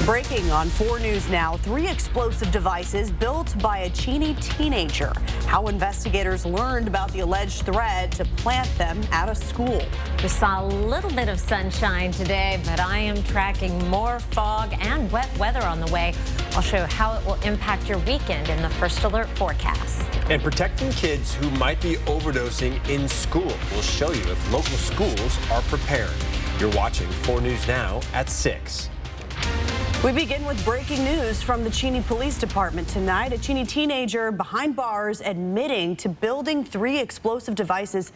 Breaking on 4 News Now, 3 explosive devices built by a Cheney teenager. How investigators learned about the alleged threat to plant them at a school. We saw a little bit of sunshine today, but I am tracking more fog and wet weather on the way. I'll show you how it will impact your weekend in the First Alert forecast. And protecting kids who might be overdosing in school. We'll show you if local schools are prepared. You're watching 4 News Now at 6. We begin with breaking news from the Cheney Police Department tonight. A Cheney teenager behind bars admitting to building 3 explosive devices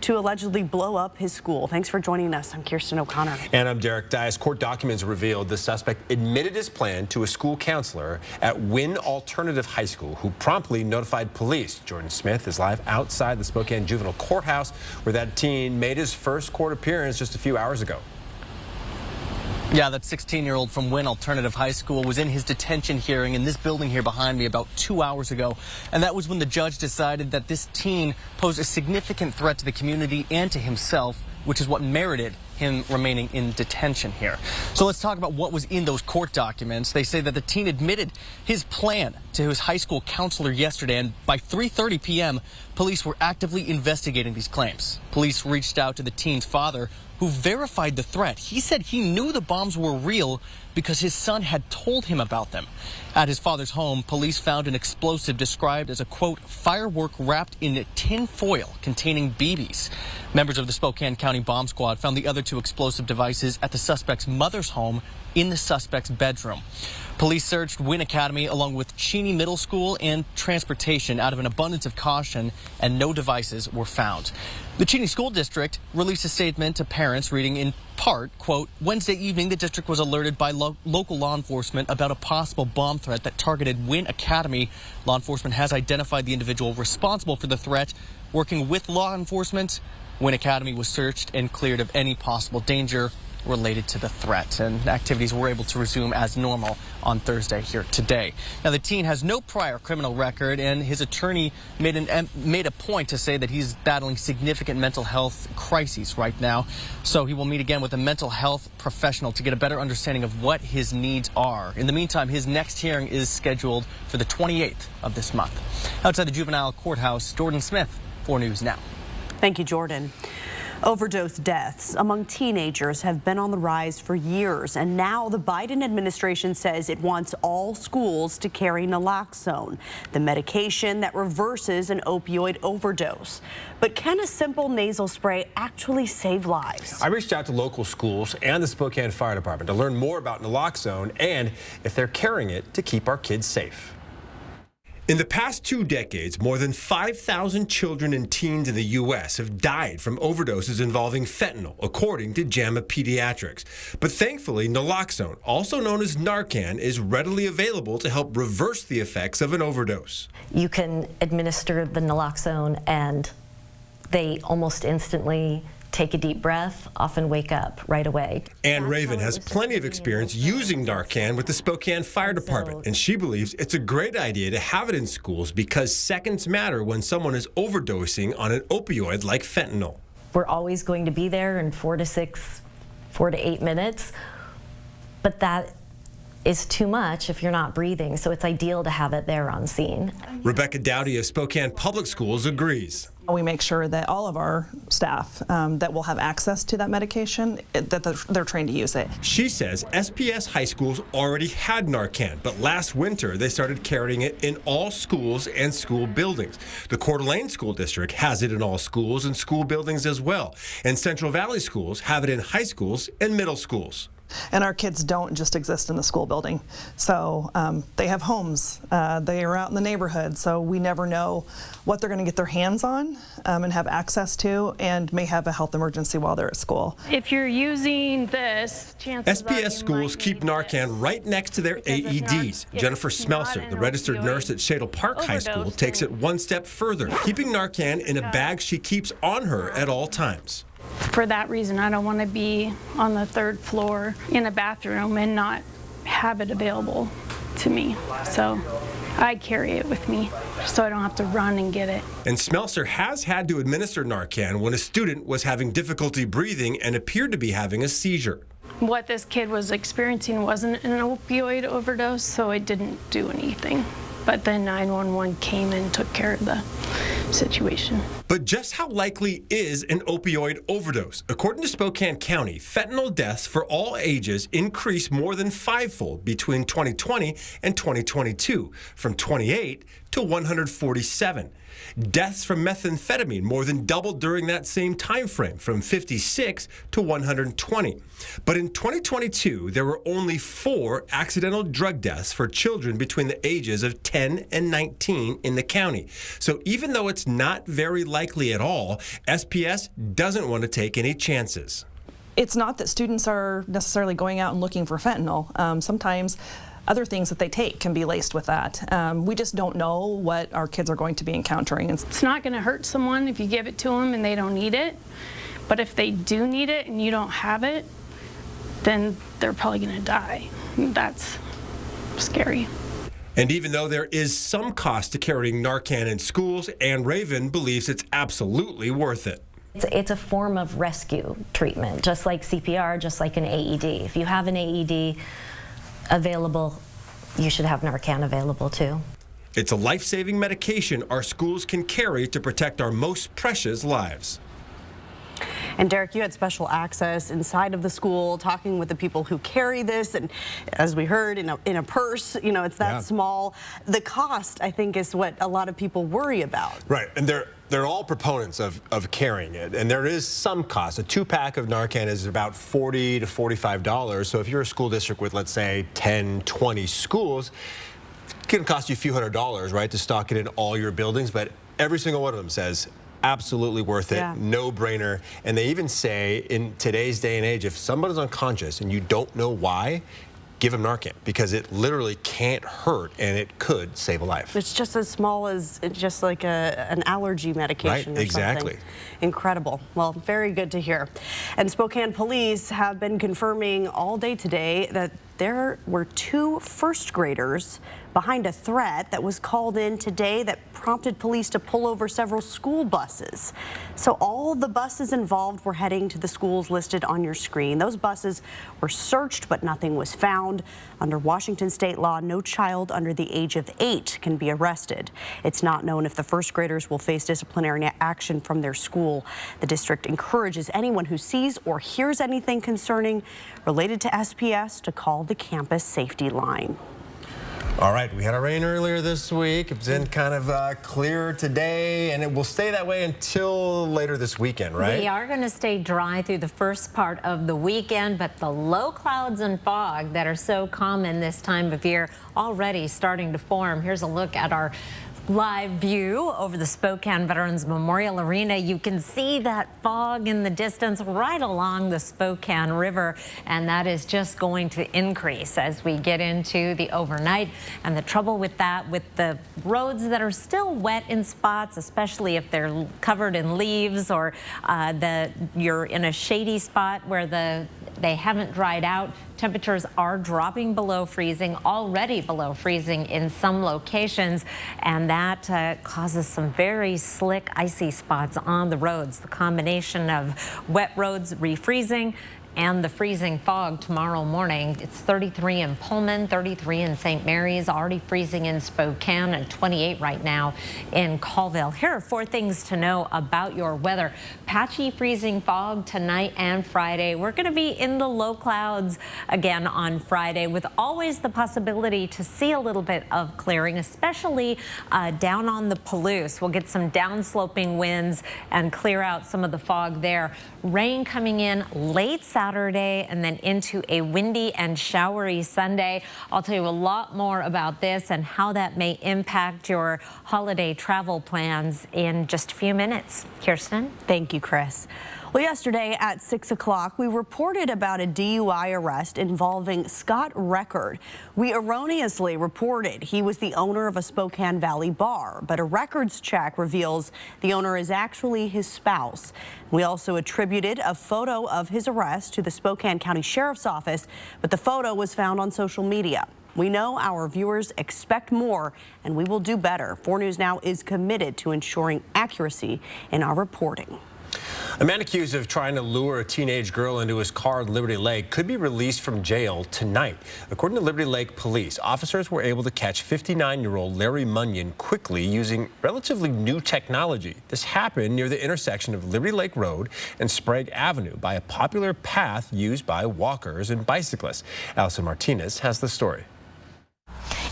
to allegedly blow up his school. Thanks for joining us. I'm Kirsten O'Connor. And I'm Derek Dias. Court documents revealed the suspect admitted his plan to a school counselor at Wynn Alternative High School, who promptly notified police. Jordan Smith is live outside the Spokane Juvenile Courthouse, where that teen made his first court appearance just a few hours ago. Yeah, that 16-year-old from Wynn Alternative High School was in his detention hearing in this building here behind me about 2 hours ago. And that was when the judge decided that this teen posed a significant threat to the community and to himself, which is what merited him remaining in detention here. So let's talk about what was in those court documents. They say that the teen admitted his plan to his high school counselor yesterday, and by 3:30 p.m., police were actively investigating these claims. Police reached out to the teen's father, who verified the threat. He said he knew the bombs were real because his son had told him about them. At his father's home, police found an explosive described as a, quote, firework wrapped in tin foil containing BBs. Members of the Spokane County Bomb Squad found the other 2 explosive devices at the suspect's mother's home in the suspect's bedroom. Police searched Wynn Academy along with Cheney Middle School and transportation out of an abundance of caution, and no devices were found. The Cheney School District released a statement to parents reading in part, quote, Wednesday evening, the district was alerted by local law enforcement about a possible bomb threat that targeted Wynn Academy. Law enforcement has identified the individual responsible for the threat. Working with law enforcement, Wynn Academy was searched and cleared of any possible danger related to the threat, and activities were able to resume as normal on Thursday here today. Now, the teen has no prior criminal record, and his attorney made a point to say that he's battling significant mental health crises right now. So he will meet again with a mental health professional to get a better understanding of what his needs are. In the meantime, his next hearing is scheduled for the 28th of this month. Outside the juvenile courthouse, Jordan Smith, 4 News Now. Thank you, Jordan. Overdose deaths among teenagers have been on the rise for years, and now the Biden administration says it wants all schools to carry naloxone, the medication that reverses an opioid overdose. But can a simple nasal spray actually save lives? I reached out to local schools and the Spokane Fire Department to learn more about naloxone and if they're carrying it to keep our kids safe. In the past 2 decades, more than 5,000 children and teens in the U.S. have died from overdoses involving fentanyl, according to JAMA Pediatrics. But thankfully, naloxone, also known as Narcan, is readily available to help reverse the effects of an overdose. You can administer the naloxone and they almost instantly take a deep breath, often wake up right away. Ann Raven has plenty of experience using Narcan with the Spokane Fire Department, and she believes it's a great idea to have it in schools because seconds matter when someone is overdosing on an opioid like fentanyl. We're always going to be there in 4 to 8 minutes, but that is too much if you're not breathing, so it's ideal to have it there on scene. Rebecca Dowdy of Spokane Public Schools agrees. We make sure that all of our staff that will have access to that medication, that they're trained to use it. She says SPS high schools already had Narcan, but last winter they started carrying it in all schools and school buildings. The Coeur d'Alene School District has it in all schools and school buildings as well. And Central Valley schools have it in high schools and middle schools. And our kids don't just exist in the school building. So they have homes, they are out in the neighborhood, so we never know what they're going to get their hands on and have access to, and may have a health emergency while they're at school. If you're using this, chances SPS schools keep Narcan right next to their AEDs. Jennifer Smelser, the registered nurse at Shadle Park High School, takes it one step further, keeping Narcan in a bag she keeps on her at all times. For that reason, I don't want to be on the 3rd floor in a bathroom and not have it available to me. So I carry it with me so I don't have to run and get it. And Smelser has had to administer Narcan when a student was having difficulty breathing and appeared to be having a seizure. what this kid was experiencing wasn't an opioid overdose, so it didn't do anything. But then 911 came and took care of the situation. But just how likely is an opioid overdose? According to Spokane County, fentanyl deaths for all ages increased more than fivefold between 2020 and 2022, from 28 to 147. Deaths from methamphetamine more than doubled during that same time frame, from 56 to 120. But in 2022, there were only 4 accidental drug deaths for children between the ages of 10 and 19 in the county. So even though it's not very likely at all, SPS doesn't want to take any chances. It's not that students are necessarily going out and looking for fentanyl. Sometimes other things that they take can be laced with that. We just don't know what our kids are going to be encountering. It's not going to hurt someone if you give it to them and they don't need it. But if they do need it and you don't have it, then they're probably going to die. That's scary. And even though there is some cost to carrying Narcan in schools, Ann Raven believes it's absolutely worth it. It's a form of rescue treatment, just like CPR, just like an AED. If you have an AED available, you should have Narcan available too. It's a life-saving medication our schools can carry to protect our most precious lives. And Derek, you had special access inside of the school, talking with the people who carry this, and as we heard, in a purse, you know, it's that small. The cost, I think, is what a lot of people worry about. Right, and they're all proponents of carrying it, and there is some cost. A 2-pack of Narcan is about $40 to $45. So if you're a school district with, let's say, 10, 20 schools, it can cost you a few $100s, right, to stock it in all your buildings. But every single one of them says absolutely worth it, no brainer. And they even say in today's day and age, if somebody's unconscious and you don't know why, give them Narcan, because it literally can't hurt and it could save a life. It's just as small as just like an allergy medication or exactly. something. Incredible. Well, very good to hear. And Spokane police have been confirming all day today that there were 2 first graders behind a threat that was called in today that prompted police to pull over several school buses. So all the buses involved were heading to the schools listed on your screen. Those buses were searched, but nothing was found. Under Washington state law, no child under the age of 8 can be arrested. It's not known if the first graders will face disciplinary action from their school. The district encourages anyone who sees or hears anything concerning related to SPS to call the campus safety line. All right, we had a rain earlier this week. It's been kind of clear today, and it will stay that way until later this weekend, right? We are going to stay dry through the first part of the weekend, but the low clouds and fog that are so common this time of year already starting to form. Here's a look at our live view over the Spokane Veterans Memorial Arena. You can see that fog in the distance right along the Spokane River, and that is just going to increase as we get into the overnight. And the trouble with that, with the roads that are still wet in spots, especially if they're covered in leaves or you're in a shady spot where they haven't dried out. Temperatures are dropping below freezing, already below freezing in some locations, and that causes some very slick, icy spots on the roads. The combination of wet roads refreezing and the freezing fog tomorrow morning. It's 33 in Pullman, 33 in St. Mary's, already freezing in Spokane, and 28 right now in Colville. Here are 4 things to know about your weather. Patchy freezing fog tonight and Friday. We're going to be in the low clouds again on Friday, with always the possibility to see a little bit of clearing, especially down on the Palouse. We'll get some downsloping winds and clear out some of the fog there. Rain coming in late Saturday and then into a windy and showery Sunday. I'll tell you a lot more about this and how that may impact your holiday travel plans in just a few minutes. Kirsten? Thank you, Chris. Well, yesterday at 6 o'clock, we reported about a DUI arrest involving Scott Record. We erroneously reported he was the owner of a Spokane Valley bar, but a records check reveals the owner is actually his spouse. We also attributed a photo of his arrest to the Spokane County Sheriff's Office, but the photo was found on social media. We know our viewers expect more, and we will do better. 4 News Now is committed to ensuring accuracy in our reporting. A man accused of trying to lure a teenage girl into his car in Liberty Lake could be released from jail tonight. According to Liberty Lake police, officers were able to catch 59-year-old Larry Munyon quickly using relatively new technology. This happened near the intersection of Liberty Lake Road and Sprague Avenue by a popular path used by walkers and bicyclists. Allison Martinez has the story.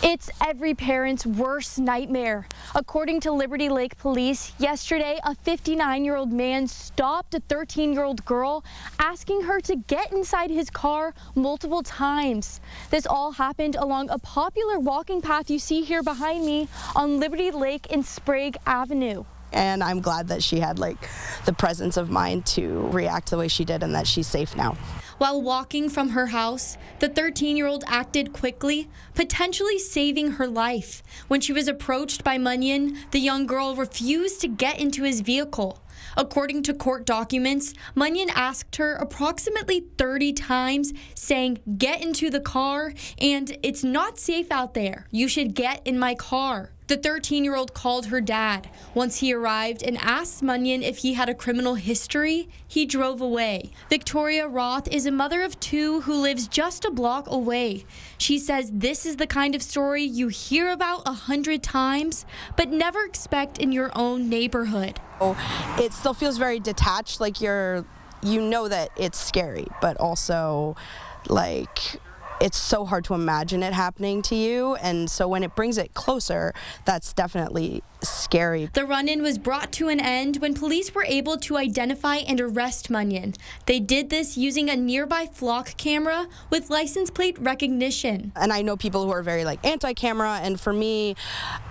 It's every parent's worst nightmare. According to Liberty Lake police, yesterday a 59-year-old man stopped a 13-year-old girl, asking her to get inside his car multiple times. This all happened along a popular walking path you see here behind me on Liberty Lake and Sprague Avenue. And I'm glad that she had the presence of mind to react the way she did and that she's safe now. While walking from her house, the 13-year-old acted quickly, potentially saving her life. When she was approached by Munyon, the young girl refused to get into his vehicle. According to court documents, Munyon asked her approximately 30 times, saying, "Get into the car," and "It's not safe out there. You should get in my car." The 13-year-old called her dad. Once he arrived and asked Munyon if he had a criminal history, he drove away. Victoria Roth is a mother of two who lives just a block away. She says this is the kind of story you hear about 100 times, but never expect in your own neighborhood. It still feels very detached, you know that it's scary, but also it's so hard to imagine it happening to you, and so when it brings it closer, that's definitely scary. The run-in was brought to an end when police were able to identify and arrest Munyon. They did this using a nearby flock camera with license plate recognition. And I know people who are very anti-camera, and for me,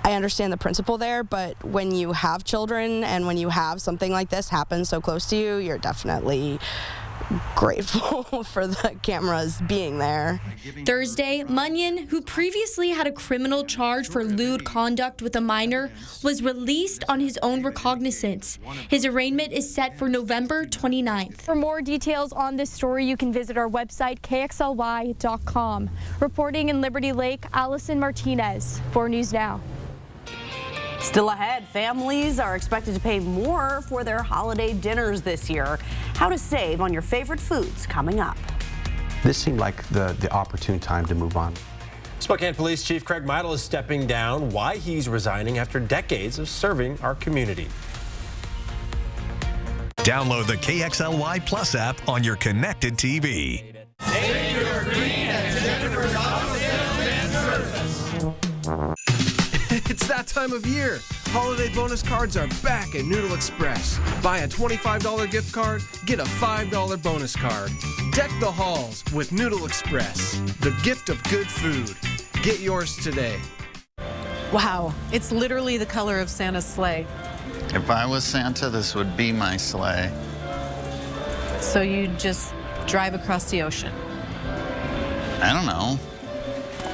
I understand the principle there, but when you have children and when you have something like this happen so close to you, you're definitely grateful for the cameras being there. Thursday, Munyon, who previously had a criminal charge for lewd conduct with a minor, was released on his own recognizance. His arraignment is set for November 29th. For more details on this story, you can visit our website, kxly.com. Reporting in Liberty Lake, Allison Martinez, 4 News Now. Still ahead, families are expected to pay more for their holiday dinners this year. How to save on your favorite foods coming up. This seemed like the opportune time to move on. Spokane Police Chief Craig Meidel is stepping down. Why he's resigning after decades of serving our community. Download the KXLY Plus app on your connected TV. It's that time of year. Holiday bonus cards are back at Noodle Express. Buy a $25 gift card, get a $5 bonus card. Deck the halls with Noodle Express, the gift of good food. Get yours today. Wow, it's literally the color of Santa's sleigh. If I was Santa, this would be my sleigh. So you just drive across the ocean? I don't know.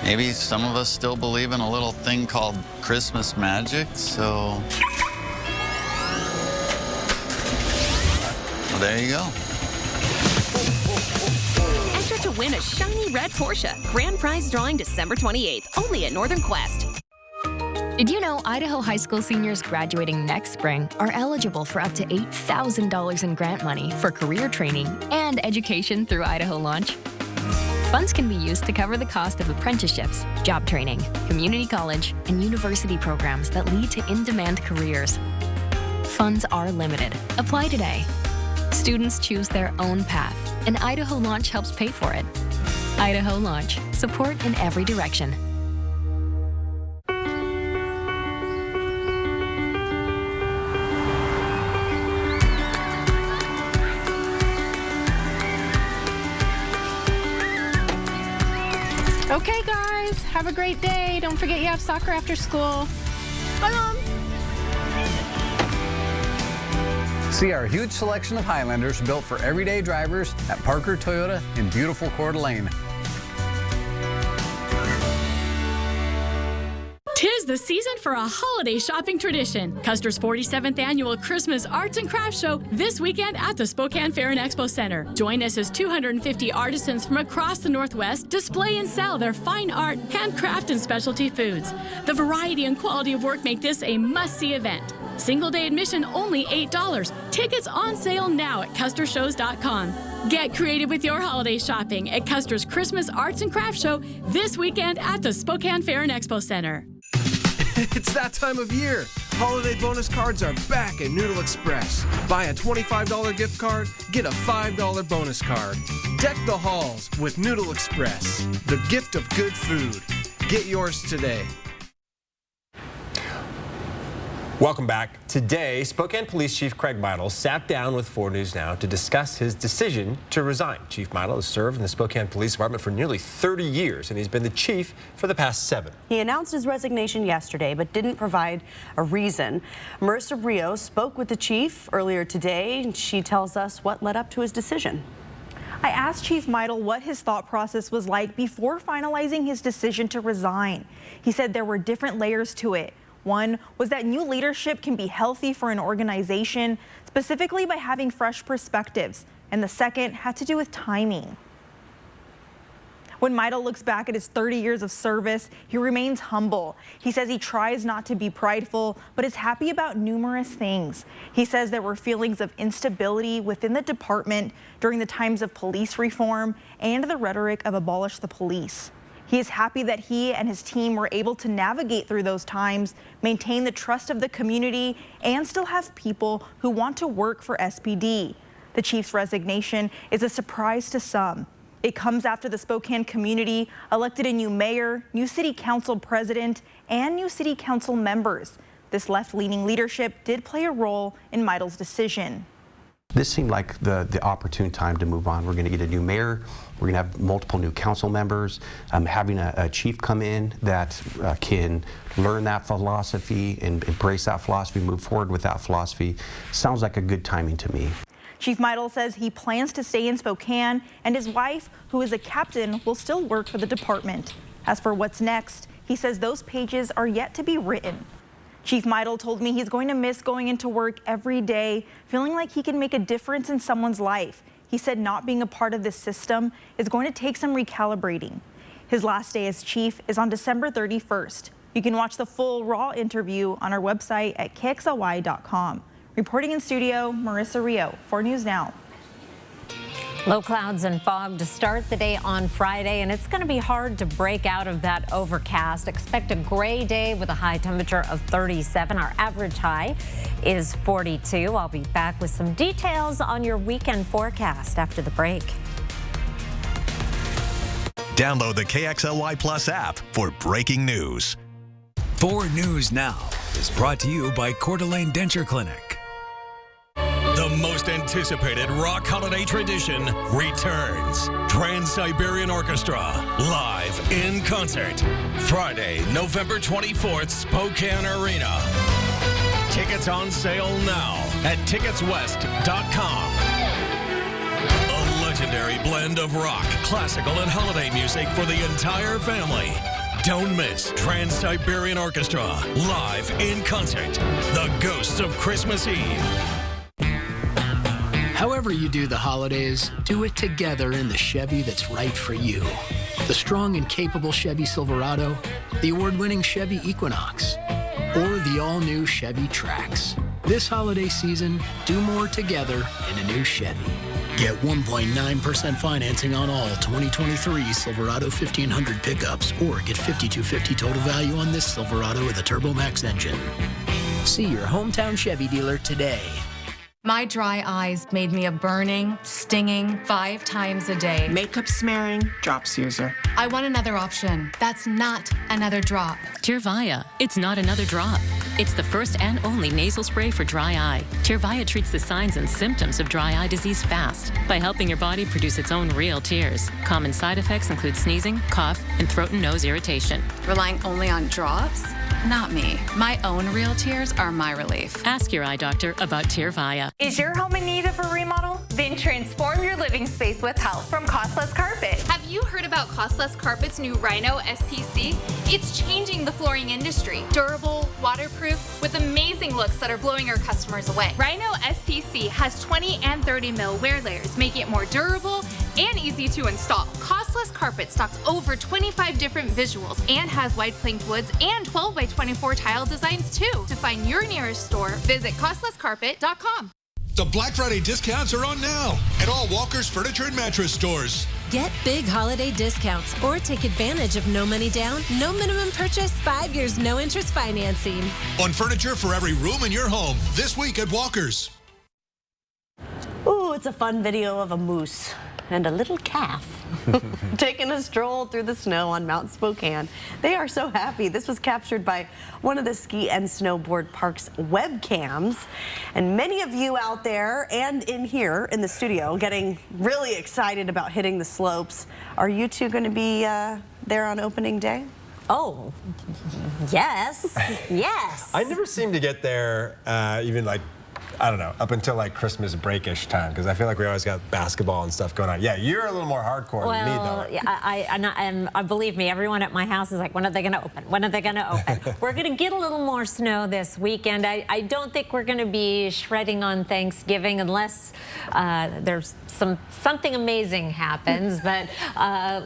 Maybe some of us still believe in a little thing called Christmas magic, so... Well, there you go. Enter to win a shiny red Porsche. Grand prize drawing December 28th, only at Northern Quest. Did you know Idaho high school seniors graduating next spring are eligible for up to $8,000 in grant money for career training and education through Idaho Launch? Funds can be used to cover the cost of apprenticeships, job training, community college, and university programs that lead to in-demand careers. Funds are limited. Apply today. Students choose their own path, and Idaho Launch helps pay for it. Idaho Launch. Support in every direction. Okay, guys, have a great day. Don't forget you have soccer after school. Bye, Mom. See our huge selection of Highlanders built for everyday drivers at Parker Toyota in beautiful Coeur d'Alene. Tis the season for a holiday shopping tradition. Custer's 47th annual Christmas Arts and Crafts Show this weekend at the Spokane Fair and Expo Center. Join us as 250 artisans from across the Northwest display and sell their fine art, handcraft, and specialty foods. The variety and quality of work make this a must-see event. Single day admission only $8. Tickets on sale now at custershows.com. Get creative with your holiday shopping at Custer's Christmas Arts and Crafts Show this weekend at the Spokane Fair and Expo Center. It's that time of year. Holiday bonus cards are back at Noodle Express. Buy a $25 gift card, get a $5 bonus card. Deck the halls with Noodle Express, the gift of good food. Get yours today. Welcome back. Today, Spokane Police Chief Craig Meidl sat down with 4 News Now to discuss his decision to resign. Chief Meidl has served in the Spokane Police Department for nearly 30 years, and he's been the chief for the past 7. He announced his resignation yesterday, but didn't provide a reason. Marissa Rios spoke with the chief earlier today, and she tells us what led up to his decision. I asked Chief Meidl what his thought process was like before finalizing his decision to resign. He said there were different layers to it. One was that new leadership can be healthy for an organization, specifically by having fresh perspectives. And the second had to do with timing. When Meidl looks back at his 30 years of service, he remains humble. He says he tries not to be prideful, but is happy about numerous things. He says there were feelings of instability within the department during the times of police reform and the rhetoric of abolish the police. He is happy that he and his team were able to navigate through those times, maintain the trust of the community, and still have people who want to work for SPD. The chief's resignation is a surprise to some. It comes after the Spokane community elected a new mayor, new city council president, and new city council members. This left-leaning leadership did play a role in Meidl's decision. This seemed like the opportune time to move on. We're going to get a new mayor. We're going to have multiple new council members. Having a chief come in that can learn that philosophy and embrace that philosophy, move forward with that philosophy, sounds like a good timing to me. Chief Meidl says he plans to stay in Spokane, and his wife, who is a captain, will still work for the department. As for what's next, he says those pages are yet to be written. Chief Meidl told me he's going to miss going into work every day, feeling like he can make a difference in someone's life. He said not being a part of this system is going to take some recalibrating. His last day as chief is on December 31st. You can watch the full raw interview on our website at KXLY.com. Reporting in studio, Marissa Rio, 4 News Now. Low clouds and fog to start the day on Friday, and it's going to be hard to break out of that overcast. Expect a gray day with a high temperature of 37. Our average high is 42. I'll be back with some details on your weekend forecast after the break. Download the KXLY Plus app for breaking news. 4 News Now is brought to you by Coeur d'Alene Denture Clinic. The most anticipated rock holiday tradition returns. Trans-Siberian Orchestra, live in concert. Friday, November 24th, Spokane Arena. Tickets on sale now at ticketswest.com. A legendary blend of rock, classical, and holiday music for the entire family. Don't miss Trans-Siberian Orchestra, live in concert. The Ghosts of Christmas Eve. However you do the holidays, do it together in the Chevy that's right for you. The strong and capable Chevy Silverado, the award-winning Chevy Equinox, or the all-new Chevy Trax. This holiday season, do more together in a new Chevy. Get 1.9% financing on all 2023 Silverado 1500 pickups, or get $5,250 total value on this Silverado with a Turbo Max engine. See your hometown Chevy dealer today. My dry eyes made me a burning, stinging 5 times a day. Makeup smearing, drops user. I want another option. That's not another drop. Tyrvaya. It's not another drop. It's the first and only nasal spray for dry eye. Tyrvaya treats the signs and symptoms of dry eye disease fast by helping your body produce its own real tears. Common side effects include sneezing, cough, and throat and nose irritation. Relying only on drops? Not me. My own real tears are my relief. Ask your eye doctor about Tyrvaya. Is your home in need of a remodel? Then transform your living space with help from Costless Carpet. Have you heard about Costless Carpet's new Rhino SPC? It's changing the flooring industry. Durable, waterproof, with amazing looks that are blowing our customers away. Rhino SPC has 20 and 30 mil wear layers, making it more durable and easy to install. Costless Costless Carpet stocks over 25 different visuals and has wide planked woods and 12 by 24 tile designs too. To find your nearest store, visit costlesscarpet.com. The Black Friday discounts are on now at all Walker's Furniture and Mattress stores. Get big holiday discounts or take advantage of no money down, no minimum purchase, 5 years no interest financing. On furniture for every room in your home this week at Walker's. Ooh, it's a fun video of a moose and a little calf taking a stroll through the snow on Mount Spokane. They are so happy. This was captured by one of the ski and snowboard park's webcams. And many of you out there and in here in the studio getting really excited about hitting the slopes. Are you two going to be there on opening day? Oh, yes, yes. I never seem to get there even like, I don't know, up until like Christmas break-ish time, because I feel like we always got basketball and stuff going on. Yeah, you're a little more hardcore than me, though. I believe me, everyone at my house is like, when are they going to open? When are they going to open? We're going to get a little more snow this weekend. I don't think we're going to be shredding on Thanksgiving unless there's something amazing happens. But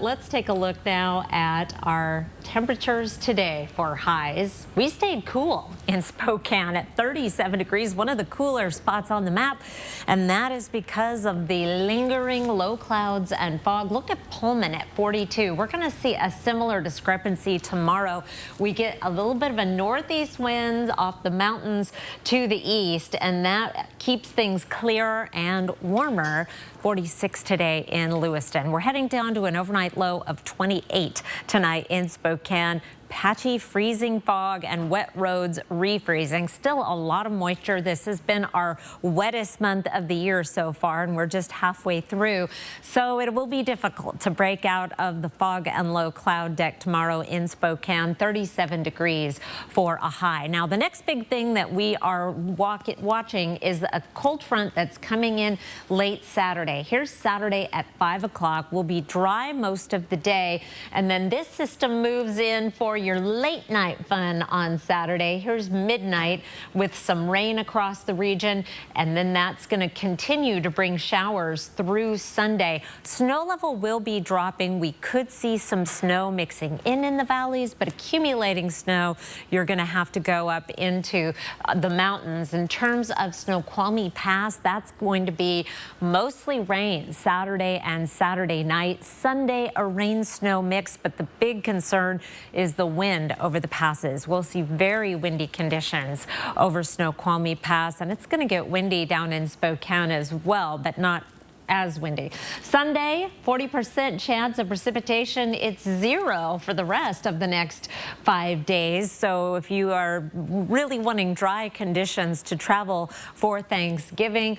let's take a look now at our temperatures today for highs. We stayed cool in Spokane at 37 degrees, one of the cooler spots on the map, and that is because of the lingering low clouds and fog. Look at Pullman at 42. We're going to see a similar discrepancy tomorrow. We get a little bit of a northeast winds off the mountains to the east, and that keeps things clearer and warmer. 46 today in Lewiston. We're heading down to an overnight low of 28 tonight in Spokane. Patchy freezing fog and wet roads refreezing. Still a lot of moisture. This has been our wettest month of the year so far, and we're just halfway through. So it will be difficult to break out of the fog and low cloud deck tomorrow in Spokane. 37 degrees for a high. Now, the next big thing that we are watching is a cold front that's coming in late Saturday. Here's Saturday at 5 o'clock. We'll be dry most of the day, and then this system moves in for your late night fun on Saturday. Here's midnight with some rain across the region, and then that's going to continue to bring showers through Sunday. Snow level will be dropping. We could see some snow mixing in the valleys, but accumulating snow, you're going to have to go up into the mountains. In terms of Snoqualmie Pass, that's going to be mostly rain Saturday and Saturday night. Sunday, a rain-snow mix, but the big concern is the wind over the passes. We'll see very windy conditions over Snoqualmie Pass, and it's going to get windy down in Spokane as well, but not as windy. Sunday, 40% chance of precipitation. It's 0 for the rest of the next 5 days. So if you are really wanting dry conditions to travel for Thanksgiving,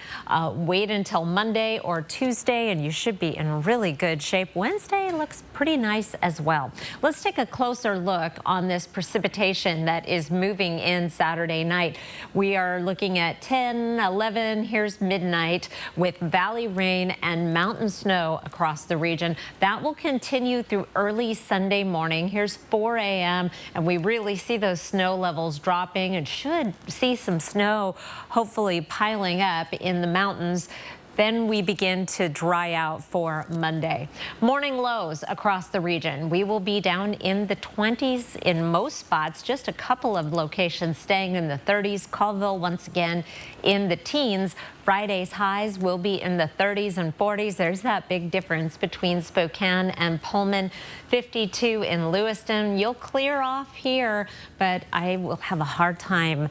wait until Monday or Tuesday and you should be in really good shape. Wednesday looks pretty nice as well. Let's take a closer look on this precipitation that is moving in Saturday night. We are looking at 10, 11, here's midnight with valley rain and mountain snow across the region. That will continue through early Sunday morning. Here's 4 a.m. and we really see those snow levels dropping and should see some snow hopefully piling up in the mountains. Then we begin to dry out for Monday. Morning lows across the region. We will be down in the 20s in most spots, just a couple of locations staying in the 30s. Colville once again in the teens. Friday's highs will be in the 30s and 40s. There's that big difference between Spokane and Pullman. 52 in Lewiston. You'll clear off here, but I will have a hard time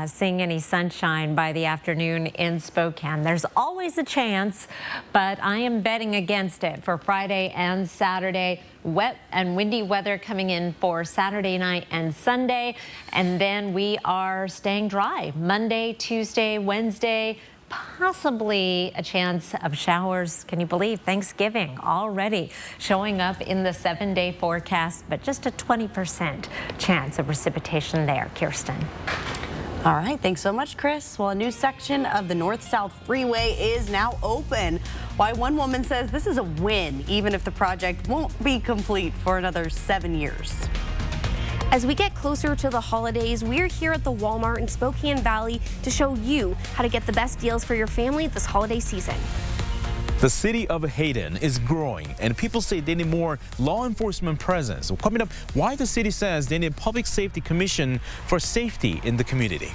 seeing any sunshine by the afternoon in Spokane. There's always a chance, but I am betting against it for Friday and Saturday. Wet and windy weather coming in for Saturday night and Sunday, and then we are staying dry Monday, Tuesday, Wednesday. Possibly a chance of showers. Can you believe Thanksgiving already showing up in the 7-day forecast, but just a 20% chance of precipitation there. Kirsten. All right, thanks so much, Chris. Well, a new section of the North-South Freeway is now open. Why one woman says this is a win, even if the project won't be complete for another 7 years. As we get closer to the holidays, we're here at the Walmart in Spokane Valley to show you how to get the best deals for your family this holiday season. The city of Hayden is growing, and people say they need more law enforcement presence. So coming up, why the city says they need a public safety commission for safety in the community.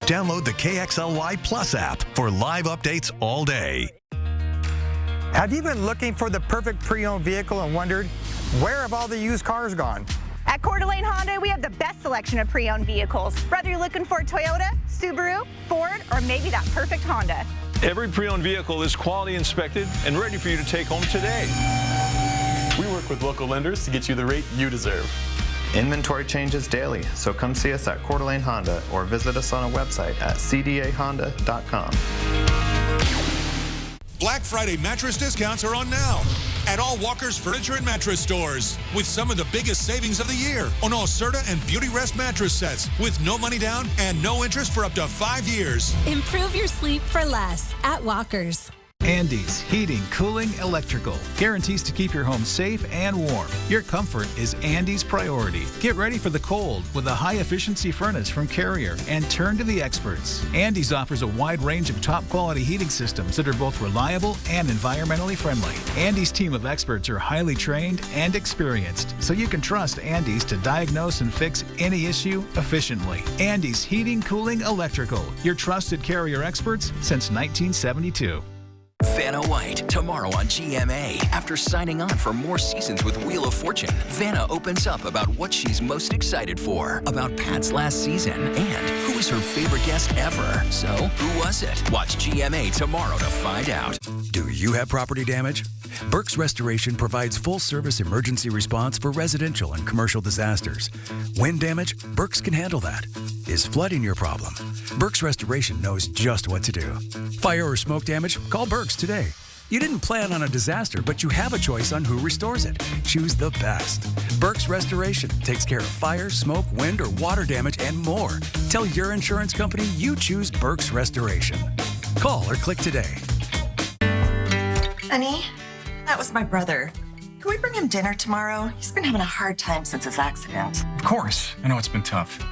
Download the KXLY Plus app for live updates all day. Have you been looking for the perfect pre-owned vehicle and wondered, where have all the used cars gone? At Coeur d'Alene Honda, we have the best selection of pre-owned vehicles. Whether you're looking for a Toyota, Subaru, Ford, or maybe that perfect Honda. Every pre-owned vehicle is quality inspected and ready for you to take home today. We work with local lenders to get you the rate you deserve. Inventory changes daily, so come see us at Coeur d'Alene Honda or visit us on our website at cdahonda.com. Black Friday mattress discounts are on now at all Walker's Furniture and Mattress stores with some of the biggest savings of the year on all Serta and Beauty Rest mattress sets with no money down and no interest for up to 5 years. Improve your sleep for less at Walker's. Andes Heating, Cooling, Electrical guarantees to keep your home safe and warm. Your comfort is Andes' priority. Get ready for the cold with a high-efficiency furnace from Carrier and turn to the experts. Andes offers a wide range of top-quality heating systems that are both reliable and environmentally friendly. Andes' team of experts are highly trained and experienced, so you can trust Andes to diagnose and fix any issue efficiently. Andes Heating, Cooling, Electrical, your trusted Carrier experts since 1972. Vanna White, tomorrow on GMA. After signing on for more seasons with Wheel of Fortune, Vanna opens up about what she's most excited for, about Pat's last season, and who is her favorite guest ever. So, who was it? Watch GMA tomorrow to find out. Do you have property damage? Burke's Restoration provides full-service emergency response for residential and commercial disasters. Wind damage? Burke's can handle that. Is flooding your problem? Burke's Restoration knows just what to do. Fire or smoke damage? Call Burke's today. You didn't plan on a disaster, but you have a choice on who restores it. Choose the best. Burke's Restoration takes care of fire, smoke, wind, or water damage and more. Tell your insurance company you choose Burke's Restoration. Call or click today. Honey, that was my brother. Can we bring him dinner tomorrow? He's been having a hard time since his accident. Of course. I know it's been tough.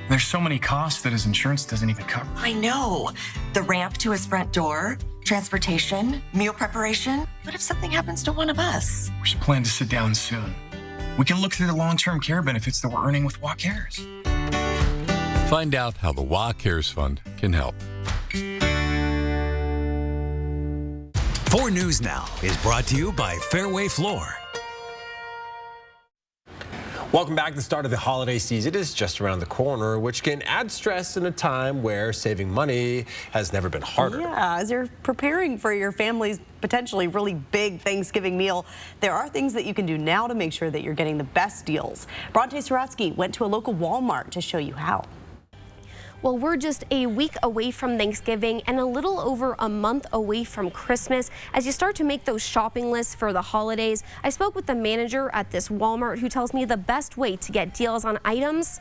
There's so many costs that his insurance doesn't even cover. I know. The ramp to his front door, transportation, meal preparation. What if something happens to one of us? We should plan to sit down soon. We can look through the long-term care benefits that we're earning with WA Cares. Find out how the WA Cares Fund can help. 4 News Now is brought to you by Fairway Floor. Welcome back. The start of the holiday season is just around the corner, which can add stress in a time where saving money has never been harder. Yeah, as you're preparing for your family's potentially really big Thanksgiving meal, there are things that you can do now to make sure that you're getting the best deals. Bronte Saratsky went to a local Walmart to show you how. Well, we're just a week away from Thanksgiving and a little over a month away from Christmas. As you start to make those shopping lists for the holidays, I spoke with the manager at this Walmart who tells me the best way to get deals on items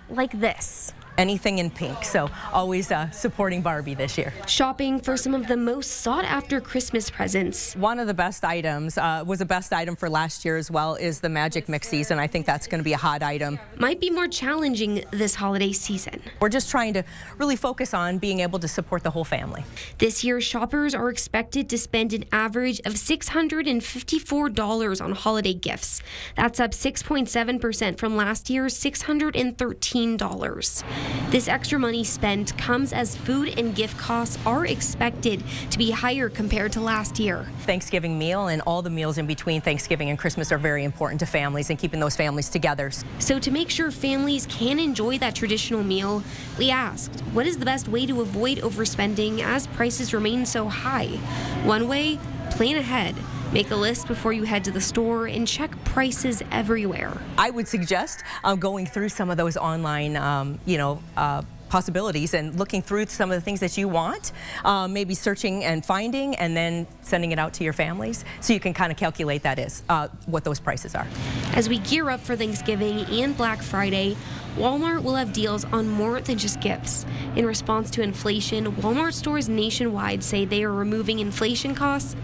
like this. Anything in pink, so always supporting Barbie this year. Shopping for some of the most sought-after Christmas presents. One of the best items, was a best item for last year as well, is the Magic Mix season. I think that's going to be a hot item. Might be more challenging this holiday season. We're just trying to really focus on being able to support the whole family. This year, shoppers are expected to spend an average of $654 on holiday gifts. That's up 6.7% from last year's $613. This extra money spent comes as food and gift costs are expected to be higher compared to last year. Thanksgiving meal and all the meals in between Thanksgiving and Christmas are very important to families and keeping those families together. So to make sure families can enjoy that traditional meal, we asked, what is the best way to avoid overspending as prices remain so high? One way, plan ahead. Make a list before you head to the store and check prices everywhere. I would suggest going through some of those online, possibilities and looking through some of the things that you want, maybe searching and finding and then sending it out to your families so you can kind of calculate what those prices are. As we gear up for Thanksgiving and Black Friday, Walmart will have deals on more than just gifts. In response to inflation, Walmart stores nationwide say they are removing inflation costs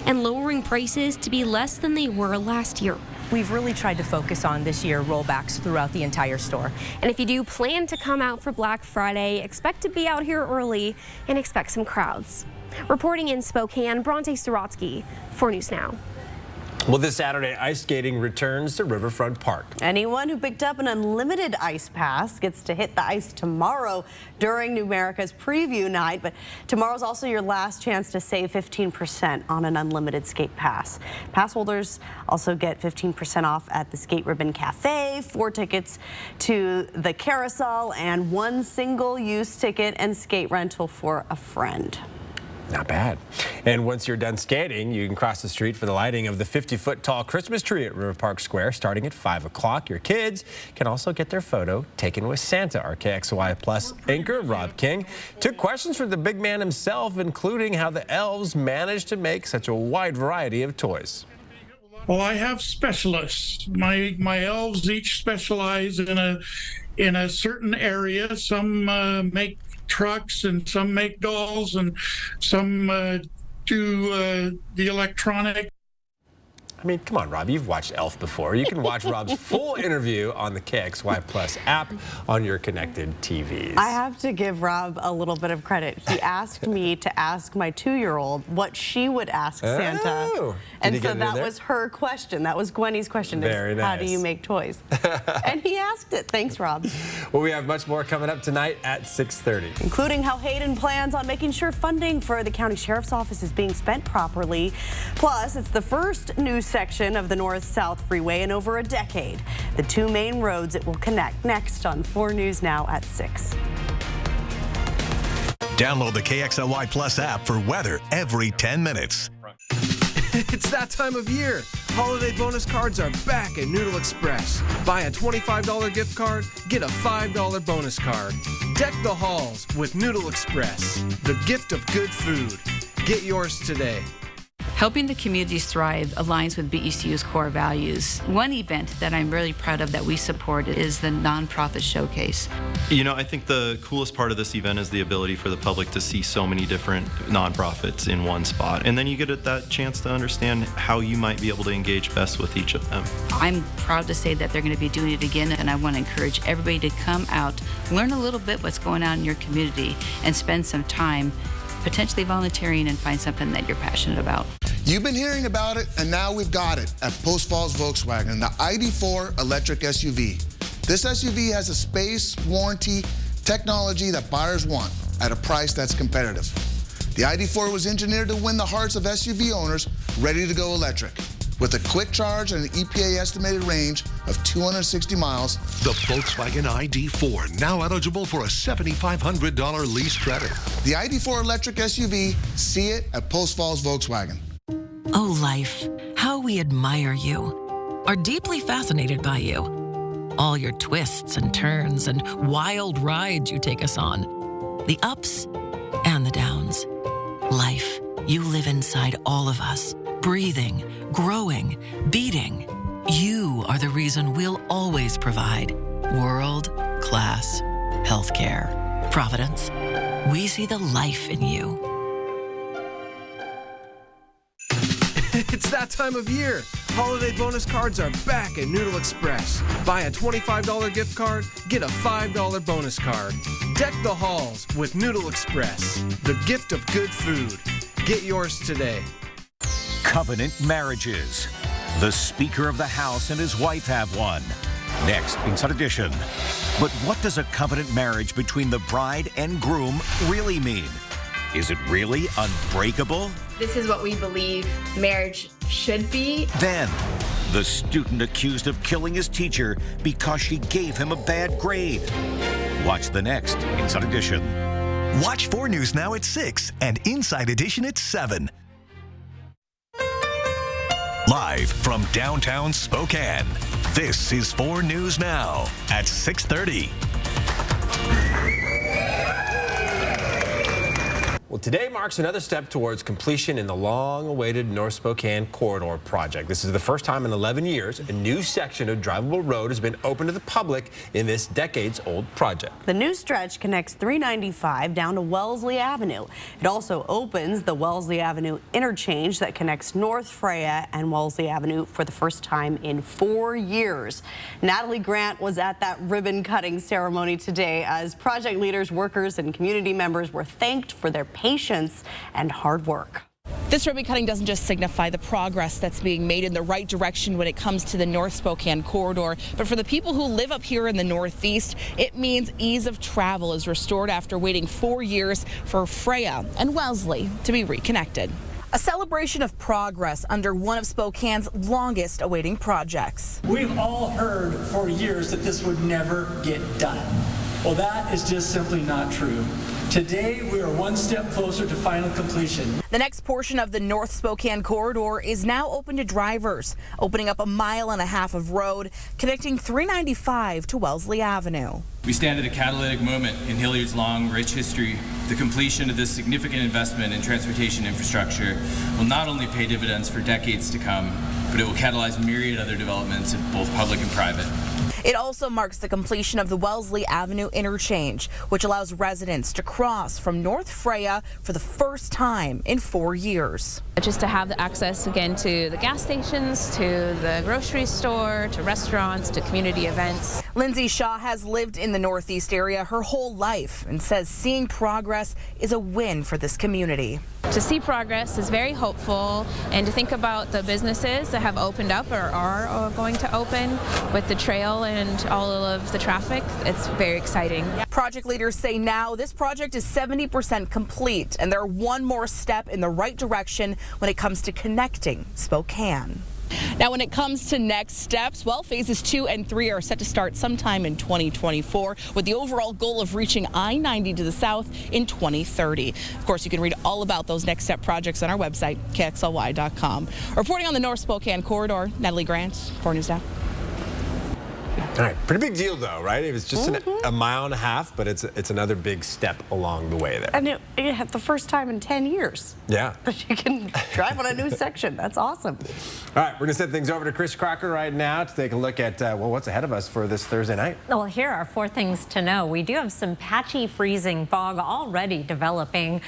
and lowering prices to be less than they were last year. We've really tried to focus on this year rollbacks throughout the entire store. And if you do plan to come out for Black Friday, expect to be out here early and expect some crowds. Reporting in Spokane, Bronte Sorotsky, 4 News Now. Well, this Saturday, ice skating returns to Riverfront Park. Anyone who picked up an unlimited ice pass gets to hit the ice tomorrow during Numerica's preview night. But tomorrow's also your last chance to save 15% on an unlimited skate pass. Pass holders also get 15% off at the Skate Ribbon Cafe, 4 tickets to the carousel, and 1 single-use ticket and skate rental for a friend. Not bad. And once you're done skating, you can cross the street for the lighting of the 50-foot tall Christmas tree at River Park Square starting at 5 o'clock. Your kids can also get their photo taken with Santa. Our KXLY Plus anchor, Rob King, took questions from the big man himself, including how the elves managed to make such a wide variety of toys. Well, I have specialists. My elves each specialize in a certain area. Some make trucks, and some make dolls, and some do the electronic. I mean, come on, Rob, you've watched Elf before. You can watch Rob's full interview on the KXY Plus app on your connected TVs. I have to give Rob a little bit of credit. He asked me to ask my 2-year-old what she would ask Santa. Oh. And so that was her question. That was Gwenny's question. Very nice. How do you make toys? And he asked it. Thanks, Rob. Well, we have much more coming up tonight at 6:30. Including how Hayden plans on making sure funding for the county sheriff's office is being spent properly. Plus, it's the first new section of the North-South Freeway in over a decade. The 2 main roads it will connect. Next on 4 News Now at 6. Download the KXLY Plus app for weather every 10 minutes. It's that time of year. Holiday bonus cards are back at Noodle Express. Buy a $25 gift card, get a $5 bonus card. Deck the halls with Noodle Express, the gift of good food. Get yours today. Helping the communities thrive aligns with BECU's core values. One event that I'm really proud of that we support is the Nonprofit Showcase. You know, I think the coolest part of this event is the ability for the public to see so many different nonprofits in one spot. And then you get that chance to understand how you might be able to engage best with each of them. I'm proud to say that they're going to be doing it again, and I want to encourage everybody to come out, learn a little bit what's going on in your community, and spend some time potentially volunteering and find something that you're passionate about. You've been hearing about it, and now we've got it at Post Falls Volkswagen, the ID4 electric SUV. This SUV has a space, warranty, technology that buyers want at a price that's competitive. The ID4 was engineered to win the hearts of SUV owners ready to go electric. With a quick charge and an EPA estimated range of 260 miles. The Volkswagen ID4, now eligible for a $7,500 lease credit. The ID4 electric SUV, see it at Post Falls Volkswagen. Oh, life, how we admire you, are deeply fascinated by you. All your twists and turns and wild rides you take us on. The ups and the downs. Life, you live inside all of us, breathing, growing, beating. You are the reason we'll always provide world-class healthcare. Providence, we see the life in you. It's that time of year. Holiday bonus cards are back at Noodle Express. Buy a $25 gift card, get a $5 bonus card. Deck the halls with Noodle Express, the gift of good food. Get yours today. Covenant marriages. The Speaker of the House and his wife have one. Next, Inside Edition. But what does a covenant marriage between the bride and groom really mean? Is it really unbreakable? This is what we believe marriage should be. Then, the student accused of killing his teacher because she gave him a bad grade. Watch the next Inside Edition. Watch 4 News Now at 6 and Inside Edition at 7. Live from downtown Spokane, this is 4 News Now at 6:30. Well, today marks another step towards completion in the long-awaited North Spokane Corridor project. This is the first time in 11 years a new section of drivable road has been open to the public in this decades-old project. The new stretch connects 395 down to Wellesley Avenue. It also opens the Wellesley Avenue interchange that connects North Freya and Wellesley Avenue for the first time in 4 years. Natalie Grant was at that ribbon-cutting ceremony today as project leaders, workers, and community members were thanked for their patience patience and hard work. This ribbon cutting doesn't just signify the progress that's being made in the right direction when it comes to the North Spokane corridor, but for the people who live up here in the Northeast, it means ease of travel is restored after waiting 4 years for Freya and Wellesley to be reconnected. A celebration of progress under one of Spokane's longest awaiting projects. We've all heard for years that this would never get done. Well, that is just simply not true. Today, we are one step closer to final completion. The next portion of the North Spokane corridor is now open to drivers, opening up 1.5 miles of road connecting 395 to Wellesley Avenue. We stand at a catalytic moment in Hilliard's long, rich history. The completion of this significant investment in transportation infrastructure will not only pay dividends for decades to come, but it will catalyze myriad other developments, both public and private. It also marks the completion of the Wellesley Avenue interchange, which allows residents to cross from North Freya for the first time in 4 years. Just to have the access again to the gas stations, to the grocery store, to restaurants, to community events. Lindsay Shaw has lived in the Northeast area her whole life and says seeing progress is a win for this community. To see progress is very hopeful, and to think about the businesses that have opened up or are going to open with the trail and all of the traffic, it's very exciting. Project leaders say now this project is 70% complete, and they're one more step in the right direction when it comes to connecting Spokane. Now, when it comes to next steps, well, phases 2 and 3 are set to start sometime in 2024 with the overall goal of reaching I-90 to the south in 2030. Of course, you can read all about those next step projects on our website, KXLY.com. Reporting on the North Spokane corridor, Natalie Grant, 4 News Now. All right, pretty big deal though, right? It was just a 1.5 miles, but it's another big step along the way there. And it had the first time in 10 years. Yeah. That you can drive on a new section. That's awesome. All right, we're going to send things over to Chris Crocker right now to take a look at, well, what's ahead of us for this Thursday night. Well, here are 4 things to know. We do have some patchy freezing fog already developing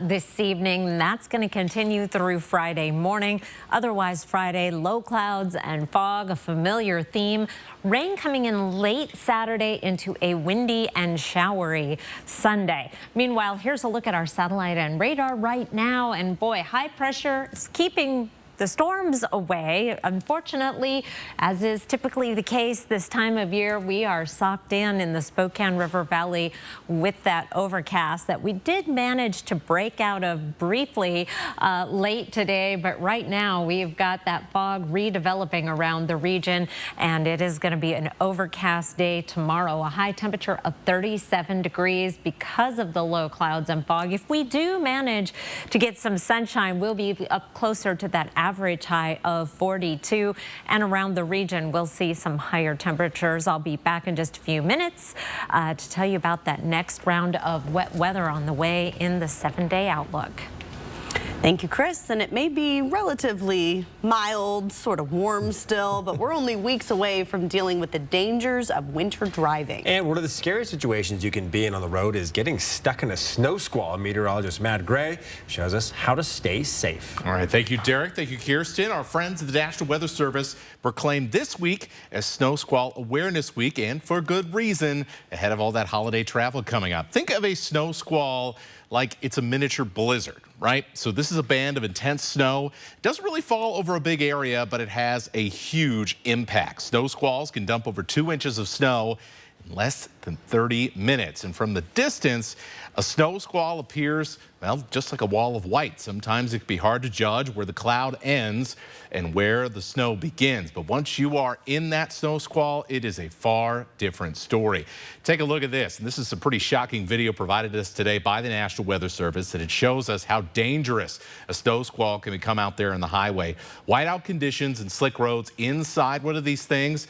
this evening. That's going to continue through Friday morning. Otherwise, Friday, low clouds and fog, a familiar theme. Rain coming in late Saturday into a windy and showery Sunday. Meanwhile, here's a look at our satellite and radar right now. And boy, high pressure is keeping the storms away. Unfortunately, as is typically the case this time of year, we are socked in the Spokane River Valley with that overcast that we did manage to break out of briefly late today. But right now we've got that fog redeveloping around the region, and it is going to be an overcast day tomorrow. A high temperature of 37 degrees because of the low clouds and fog. If we do manage to get some sunshine, we'll be up closer to that average high of 42, and around the region we'll see some higher temperatures. I'll be back in just a few minutes to tell you about that next round of wet weather on the way in the 7-day outlook. Thank you, Chris. And it may be relatively mild, sort of warm still, but we're only weeks away from dealing with the dangers of winter driving. And one of the scariest situations you can be in on the road is getting stuck in a snow squall. Meteorologist Matt Gray shows us how to stay safe. All right, thank you, Derek. Thank you, Kirsten. Our friends at the National Weather Service proclaimed this week as Snow Squall Awareness Week, and for good reason, ahead of all that holiday travel coming up. Think of a snow squall like it's a miniature blizzard, right? So this is a band of intense snow. It doesn't really fall over a big area, but it has a huge impact. Snow squalls can dump over 2 inches of snow in less than 30 minutes. And from the distance, a snow squall appears, well, just like a wall of white. Sometimes it can be hard to judge where the cloud ends and where the snow begins. But once you are in that snow squall, it is a far different story. Take a look at this. And this is a pretty shocking video provided to us today by the National Weather Service, and it shows us how dangerous a snow squall can become out there on the highway. Whiteout conditions and slick roads inside one of these things,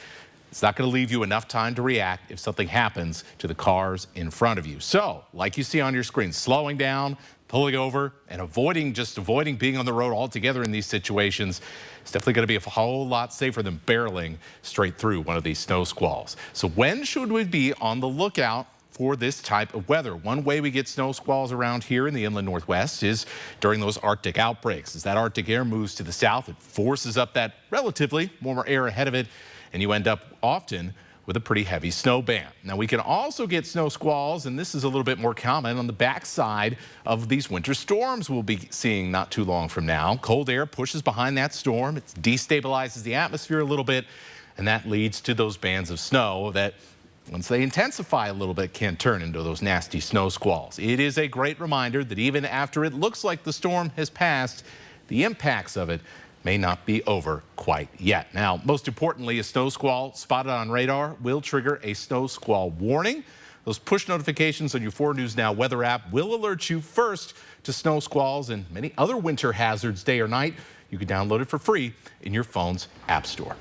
it's not going to leave you enough time to react if something happens to the cars in front of you. So, like you see on your screen, slowing down, pulling over, and avoiding being on the road altogether in these situations, it's definitely going to be a whole lot safer than barreling straight through one of these snow squalls. So when should we be on the lookout for this type of weather? One way we get snow squalls around here in the inland Northwest is during those Arctic outbreaks. As that Arctic air moves to the south, it forces up that relatively warmer air ahead of it, and you end up often with a pretty heavy snow band. Now, we can also get snow squalls, and this is a little bit more common on the backside of these winter storms we'll be seeing not too long from now. Cold air pushes behind that storm. It destabilizes the atmosphere a little bit, and that leads to those bands of snow that, once they intensify a little bit, can turn into those nasty snow squalls. It is a great reminder that even after it looks like the storm has passed, the impacts of it may not be over quite yet. Now, most importantly, a snow squall spotted on radar will trigger a snow squall warning. Those push notifications on your 4 News Now weather app will alert you first to snow squalls and many other winter hazards day or night. You can download it for free in your phone's app store.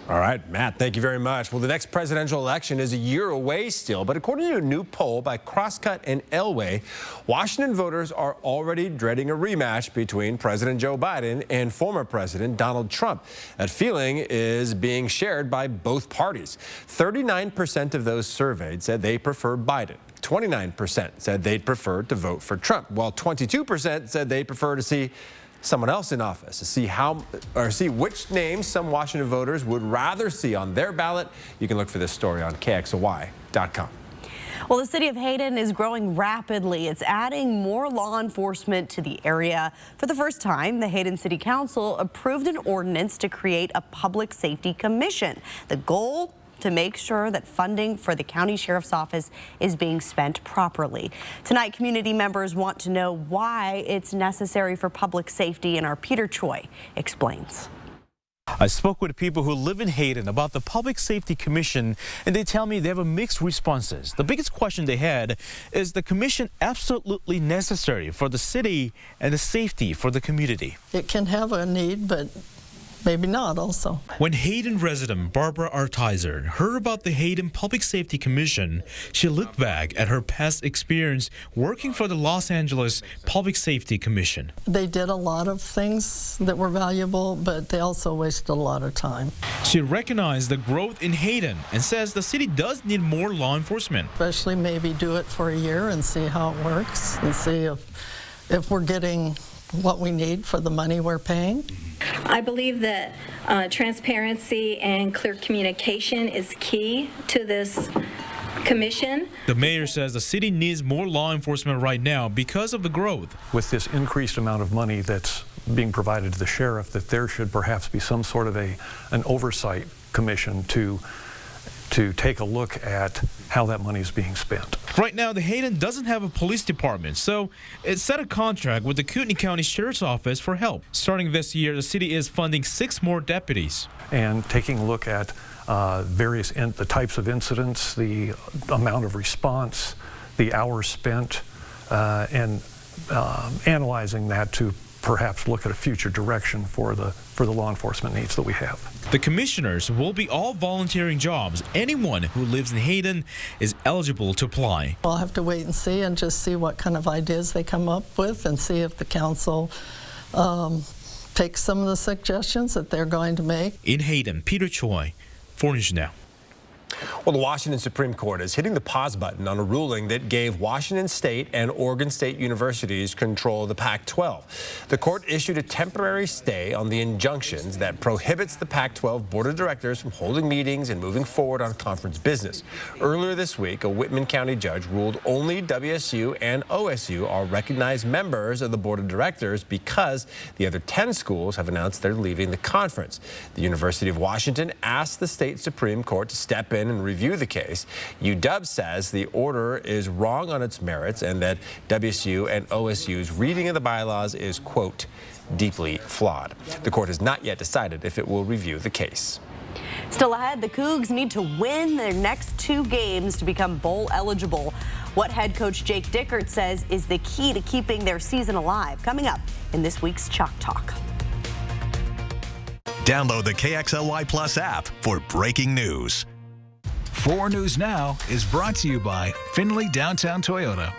All right, Matt, thank you very much. Well, the next presidential election is a year away still, but according to a new poll by Crosscut and Elway, Washington voters are already dreading a rematch between President Joe Biden and former President Donald Trump. That feeling is being shared by both parties. 39% of those surveyed said they prefer Biden. 29% said they'd prefer to vote for Trump, while 22% said they'd prefer to see someone else in office. To see which names some Washington voters would rather see on their ballot, you can look for this story on KXLY.com. Well, the city of Hayden is growing rapidly. It's adding more law enforcement to the area. For the first time, the Hayden City Council approved an ordinance to create a public safety commission. The goal: to make sure that funding for the county sheriff's office is being spent properly. Tonight, community members want to know why it's necessary for public safety, and our Peter Choi explains. I spoke with people who live in Hayden about the Public Safety Commission, and they tell me they have a mixed responses. The biggest question they had is the commission absolutely necessary for the city and the safety for the community? It can have a need, but maybe not also. When Hayden resident Barbara Artizer heard about the Hayden Public Safety Commission, she looked back at her past experience working for the Los Angeles Public Safety Commission. They did a lot of things that were valuable, but they also wasted a lot of time. She recognized the growth in Hayden and says the city does need more law enforcement. Especially maybe do it for a year and see how it works and see if we're getting what we need for the money we're paying. I believe that transparency and clear communication is key to this commission. The mayor says the city needs more law enforcement right now because of the growth. With this increased amount of money that's being provided to the sheriff, that there should perhaps be some sort of an oversight commission to take a look at how that money is being spent. Right now, the Hayden doesn't have a police department, so it set a contract with the Kootenai County Sheriff's Office for help. Starting this year, the city is funding 6 more deputies. And taking a look at the types of incidents, the amount of response, the hours spent, and analyzing that to perhaps look at a future direction for the law enforcement needs that we have. The commissioners will be all volunteering jobs. Anyone who lives in Hayden is eligible to apply. I'll have to wait and see and just see what kind of ideas they come up with and see if the council takes some of the suggestions that they're going to make. In Hayden, Peter Choi, 4 News Now. Well, the Washington Supreme Court is hitting the pause button on a ruling that gave Washington State and Oregon State universities control of the Pac-12. The court issued a temporary stay on the injunctions that prohibits the Pac-12 board of directors from holding meetings and moving forward on conference business. Earlier this week, a Whitman County judge ruled only WSU and OSU are recognized members of the board of directors because the other 10 schools have announced they're leaving the conference. The University of Washington asked the state Supreme Court to step in and review the case. UW says the order is wrong on its merits and that WSU and OSU's reading of the bylaws is, quote, deeply flawed. The court has not yet decided if it will review the case. Still ahead, the Cougs need to win their next 2 games to become bowl eligible. What head coach Jake Dickert says is the key to keeping their season alive. Coming up in this week's Chalk Talk. Download the KXLY Plus app for breaking news. 4 News Now is brought to you by Findlay Downtown Toyota.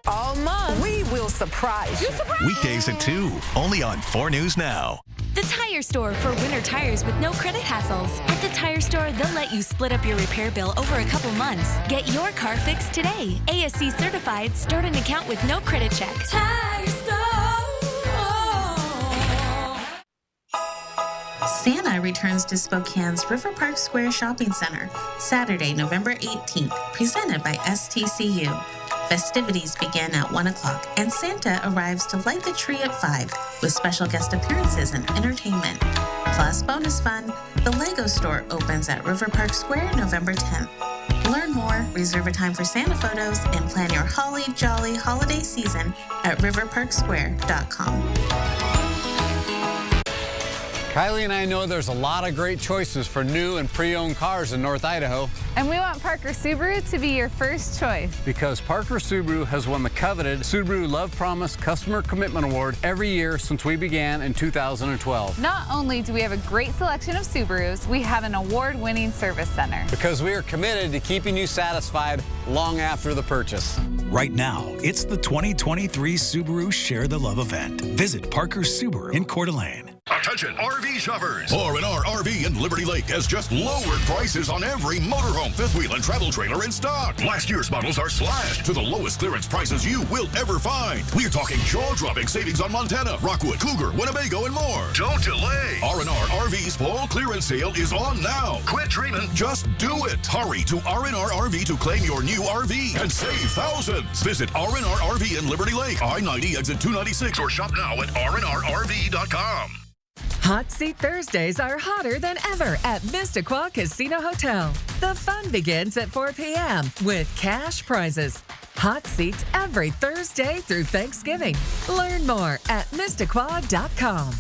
All month, we will surprise you. Weekdays at 2, only on 4 News Now. The Tire Store for winter tires with no credit hassles. At the Tire Store, they'll let you split up your repair bill over a couple months. Get your car fixed today. ASC certified, start an account with no credit check. Tire Store. Santa Santa returns to Spokane's River Park Square Shopping Center Saturday, November 18th, presented by STCU. Festivities begin at 1 o'clock, and Santa arrives to light the tree at 5 with special guest appearances and entertainment. Plus bonus fun, the Lego store opens at River Park Square November 10th. Learn more, reserve a time for Santa photos, and plan your holly jolly holiday season at riverparksquare.com. Kylie and I know there's a lot of great choices for new and pre-owned cars in North Idaho. And we want Parker Subaru to be your first choice. Because Parker Subaru has won the coveted Subaru Love Promise Customer Commitment Award every year since we began in 2012. Not only do we have a great selection of Subarus, we have an award-winning service center. Because we are committed to keeping you satisfied long after the purchase. Right now, it's the 2023 Subaru Share the Love event. Visit Parker Subaru in Coeur d'Alene. Attention RV shoppers! R&R RV in Liberty Lake has just lowered prices on every motorhome, fifth wheel, and travel trailer in stock. Last year's models are slashed to the lowest clearance prices you will ever find. We're talking jaw-dropping savings on Montana, Rockwood, Cougar, Winnebago, and more. Don't delay. R&R RV's fall clearance sale is on now. Quit dreaming. Just do it. Hurry to R&R RV to claim your new RV and save thousands. Visit R&R RV in Liberty Lake, I-90 exit 296, or shop now at rnrrv.com. Hot Seat Thursdays are hotter than ever at Mistaqua Casino Hotel. The fun begins at 4 p.m. with cash prizes. Hot seats every Thursday through Thanksgiving. Learn more at Mistaqua.com.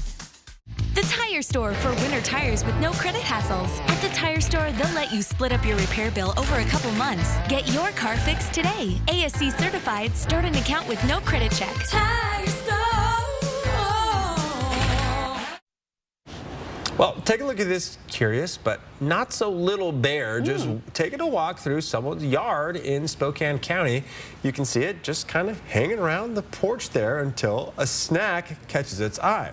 The Tire Store for winter tires with no credit hassles. At the Tire Store, they'll let you split up your repair bill over a couple months. Get your car fixed today. ASC certified. Start an account with no credit check. Tire Store. Well, take a look at this curious but not so little bear just taking a walk through someone's yard in Spokane County. You can see it just kind of hanging around the porch there until a snack catches its eye.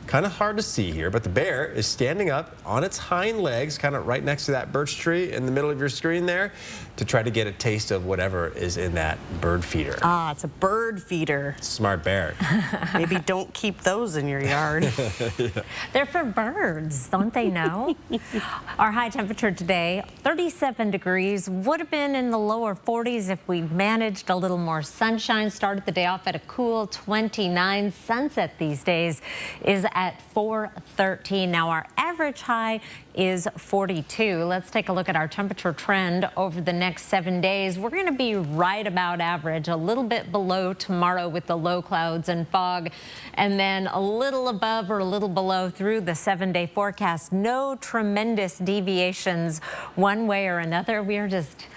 Kind of hard to see here, but the bear is standing up on its hind legs, kind of right next to that birch tree in the middle of your screen there, to try to get a taste of whatever is in that bird feeder. Ah, it's a bird feeder. Smart bear. Maybe don't keep those in your yard. Yeah. They're for birds, don't they know? Our high temperature today, 37 degrees, would have been in the lower 40s if we managed a little more sunshine. Started the day off at a cool 29. Sunset these days is at 4:13. Now our average high is 42. Let's take a look at our temperature trend over the next 7 days. We're going to be right about average, a little bit below tomorrow with the low clouds and fog, and then a little above or a little below through the 7-day forecast. No tremendous deviations one way or another. We're just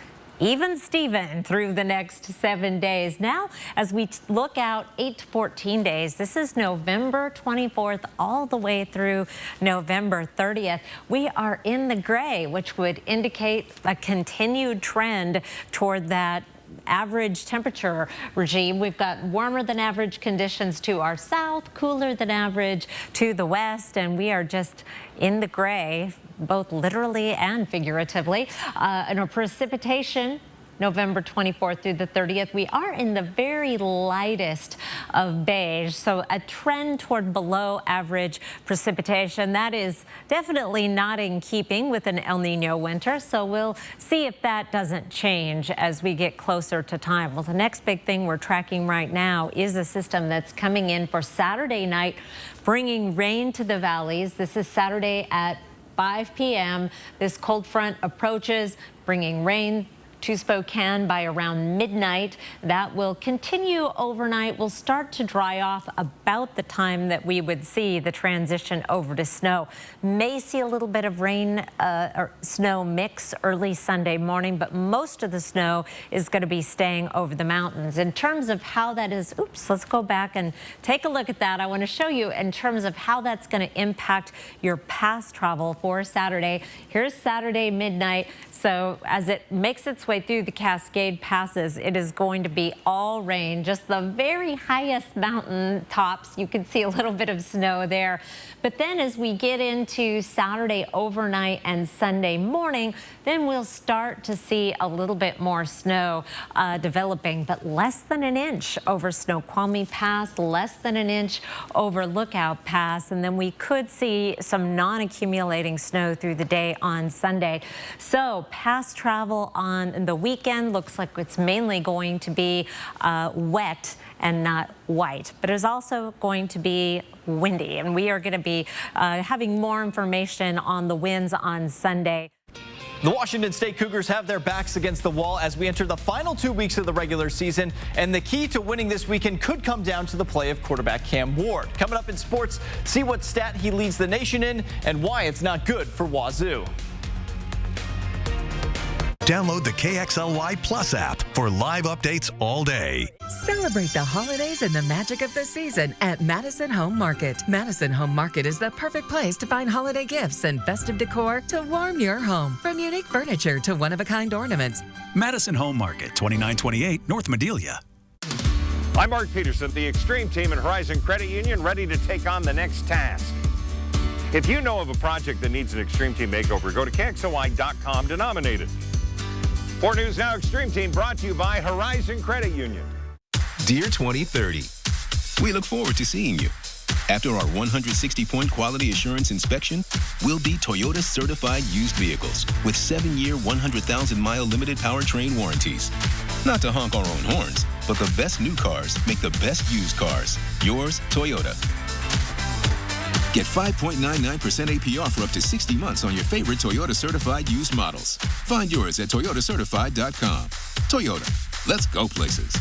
even Steven through the next 7 days. Now, as we look out 8 to 14 days, this is November 24th all the way through November 30th. We are in the gray, which would indicate a continued trend toward that average temperature regime. We've got warmer than average conditions to our south, cooler than average to the west, and we are just in the gray, both literally and figuratively. And our precipitation, November 24th through the 30th, we are in the very lightest of beige, so a trend toward below average precipitation. That is definitely not in keeping with an El Nino winter, so we'll see if that doesn't change as we get closer to time. Well, the next big thing we're tracking right now is a system that's coming in for Saturday night, bringing rain to the valleys. This is Saturday at 5 p.m. This cold front approaches, bringing rain to Spokane by around midnight. That will continue overnight. Will start to dry off about the time that we would see the transition over to snow. May see a little bit of rain or snow mix early Sunday morning, but most of the snow is going to be staying over the mountains. In terms of how that is, let's go back and take a look at that. I want to show you in terms of how that's going to impact your past travel for Saturday. Here's Saturday midnight. So as it makes its way through the Cascade Passes, it is going to be all rain. Just the very highest mountain tops, you can see a little bit of snow there. But then as we get into Saturday overnight and Sunday morning, then we'll start to see a little bit more snow developing, but less than an inch over Snoqualmie Pass, less than an inch over Lookout Pass, and then we could see some non-accumulating snow through the day on Sunday. So past travel on the weekend looks like it's mainly going to be wet and not white, but it's also going to be windy, and we are going to be having more information on the winds on Sunday. The Washington State Cougars have their backs against the wall as we enter the final 2 weeks of the regular season, and the key to winning this weekend could come down to the play of quarterback Cam Ward. Coming up in sports, see what stat he leads the nation in and why it's not good for Wazoo. Download the KXLY Plus app for live updates all day. Celebrate the holidays and the magic of the season at Madison Home Market. Madison Home Market is the perfect place to find holiday gifts and festive decor to warm your home. From unique furniture to one-of-a-kind ornaments. Madison Home Market, 2928 North Madelia. I'm Mark Peterson, the Extreme Team and Horizon Credit Union, ready to take on the next task. If you know of a project that needs an Extreme Team makeover, go to KXLY.com to nominate it. 4 News Now Extreme Team brought to you by Horizon Credit Union. Dear 2030, we look forward to seeing you. After our 160-point quality assurance inspection, we'll be Toyota certified used vehicles with 7-year, 100,000-mile limited powertrain warranties. Not to honk our own horns, but the best new cars make the best used cars. Yours, Toyota. Get 5.99% APR for up to 60 months on your favorite Toyota certified used models. Find yours at toyotacertified.com. Toyota, let's go places.